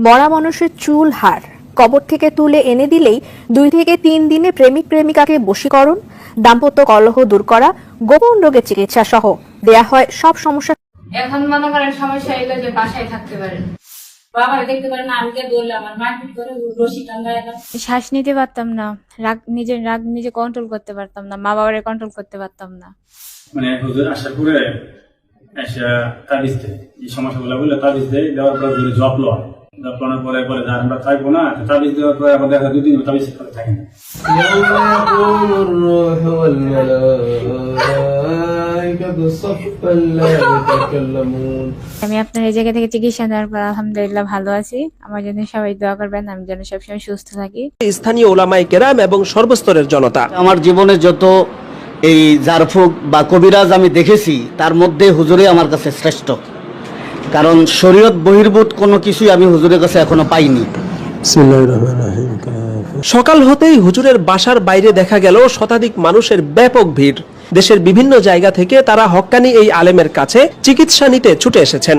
মরা মানুষের চুল হাড় কবর থেকে তুলে এনে দিলেই 2 থেকে 3 দিনে প্রেমিক প্রেমিকাকে বশীকরণ, দাম্পত্য কলহ দূর করা, গোপন রোগের চিকিৎসা সহ দেয়া হয় সব সমস্যা। এখন মনে করেন সমস্যা এলো যে বাসায় থাকতে পারেন, বাবা দেখতে পারেন, আজকে বললাম আমার মারপিট করে রশি টাঙ্গায় শ্বাস নিতে পারতাম না, রাগ নিজে কন্ট্রোল করতে পারতাম না, মা বাবারে কন্ট্রোল করতে পারতাম না। মানে হুজুর আসার পরে এসে তাবিজ দেয়, এই সমস্যাগুলো বললে তাবিজ দেয়, দেওয়ার পর জব লয়, জব লওয়ার পরে বলে যে আমরা থাকবো না, তাবিজ দেওয়ার পরে আবার দেখা 2 দিন তাবিজ করে থাকে না। আমি আপনার এই জায়গা থেকে চিকিৎসা নেওয়ার পর আলহামদুলিল্লাহ ভালো আছি। আমার জন্য সবাই দোয়া করবেন, আমি যেন সবসময় সুস্থ থাকি। স্থানীয় ওলামায়ে কেরাম এবং সর্বস্তরের জনতা, আমার জীবনে যত এই জারফুক বা কবিরাজ আমি দেখেছি তার মধ্যে হুজুরে আমার কাছে শ্রেষ্ঠ, কারণ শরীয়ত বহির্ভূত কোনো কিছুই আমি হুজুরের কাছে এখনো পাইনি। সকাল হতেই হুজুরের বাসার বাইরে দেখা গেল শতাধিক মানুষের ব্যাপক ভিড়। দেশের বিভিন্ন জায়গা থেকে তারা হক্কানি এই আলেমের কাছে চিকিৎসা নিতে ছুটে এসেছেন।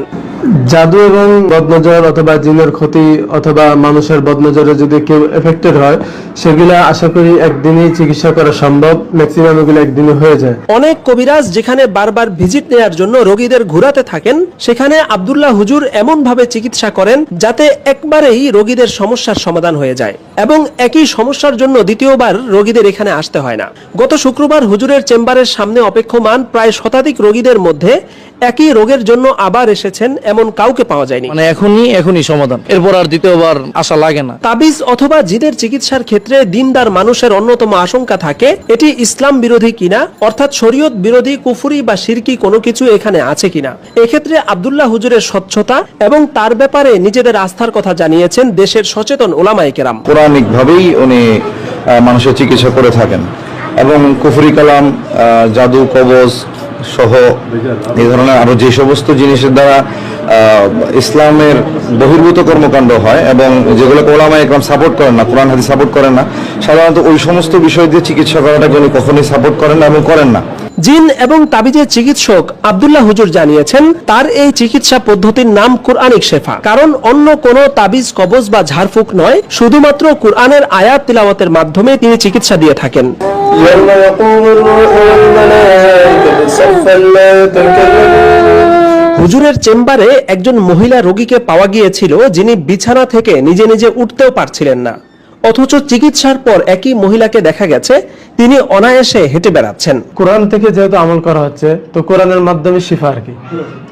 জাদু এবং বদনজর অথবা জিনের ক্ষতি অথবা মানুষের বদনজরে যদি কেউ এফেক্টেড হয়, সেগুলা আশা করি একদিনই চিকিৎসা করা সম্ভব, ম্যাক্সিমাম এগুলো একদিনে হয়ে যায়। অনেক কবিরাজ যেখানে বারবার ভিজিট নেয়ার জন্য রোগীদের ঘুরাতে থাকেন, সেখানে আব্দুল্লাহ হুজুর এমন ভাবে চিকিৎসা করেন যাতে একবারেই রোগীদের সমস্যার সমাধান হয়ে যায় এবং একই সমস্যার জন্য দ্বিতীয়বার রোগীদের এখানে আসতে হয় না। গত শুক্রবার হুজুরের চেম্বারের সামনে অপেক্ষমান প্রায় শতাধিক রোগীদের মধ্যে একই রোগের জন্য আবার এসেছেন এমন কাউকে পাওয়া যায়নি। মানে এখনই সমাধান, এরপর আর দ্বিতীয়বার আসা লাগে না। তাবিজ অথবা জিনের চিকিৎসার ক্ষেত্রে দিনদার মানুষের অন্যতম আশঙ্কা থাকে এটি ইসলাম বিরোধী কিনা, অর্থাৎ শরীয়ত বিরোধী, কুফরি বা শিরকি কোনো কিছু এখানে আছে কিনা। এক্ষেত্রে আব্দুল্লাহ হুজুরের স্বচ্ছতা এবং তার ব্যাপারে নিজেদের আস্থার কথা জানিয়েছেন দেশের সচেতন ওলামায়ে কেরাম। কোরআনিক ভাবেই উনি মানুষের চিকিৎসা করে থাকেন এবং কুফরি কালাম, জাদু, কবজ সহ এই ধরনের আরো যে সমস্ত জিনিসের দ্বারা ইসলামের বহির্ভূত কর্মকাণ্ড হয় এবং যেগুলোকে ওলামায়ে কেরাম সাপোর্ট করেন না, কোরআন হাদিস সাপোর্ট করেন না, সাধারণত ওই সমস্ত বিষয় দিয়ে চিকিৎসা করাটাকে উনি কখনোই সাপোর্ট করেন না এবং করেন না। জিন এবং তাবিজের চিকিৎসক আব্দুল্লাহ হুজুর জানিয়েছেন তার এই চিকিৎসা পদ্ধতির নাম কুরআনিক শেফা, কারণ অন্য কোনো তাবিজ, কবজ বা ঝাড়ফুঁক নয়, শুধুমাত্র কুরআনের আয়াত তিলাওয়াতের মাধ্যমে তিনি চিকিৎসা দিয়ে থাকেন। হুজুরের চেম্বারে একজন মহিলা রোগীকে পাওয়া গিয়েছিল যিনি বিছানা থেকে নিজে নিজে উঠতেও পারছিলেন না, অথচ চিকিৎসার পর একই মহিলাকে দেখা গেছে তিনি অনায়াসে হেঁটে বেড়াচ্ছেন। কোরআন থেকে যেহেতু আমল করা হচ্ছে, তো কোরআনের মাধ্যমে শিফা আর কি,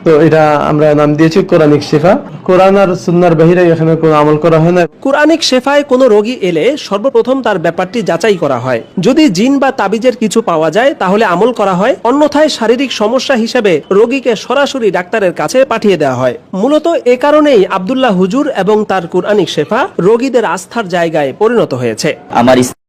তো এটা আমরা নাম দিয়েছি কোরআনিক শিফা। কোরআন আর সুন্নাহর বাহিরে এখানে কোনো আমল করা হয় না। কুরআনিক শেফায় কোনো রোগী এলে সর্বপ্রথম তার ব্যাপারটি যাচাই করা হয়, যদি জিন বা তাবিজের কিছু পাওয়া যায় তাহলে আমল করা হয়, অন্যথায় শারীরিক সমস্যা হিসেবে রোগীকে সরাসরি ডাক্তারের কাছে পাঠিয়ে দেওয়া হয়। মূলত এ কারণেই আব্দুল্লাহ হুজুর এবং তার কুরআনিক শেফা রোগীদের আস্থার জায়গায় পরিণত হয়েছে। আমার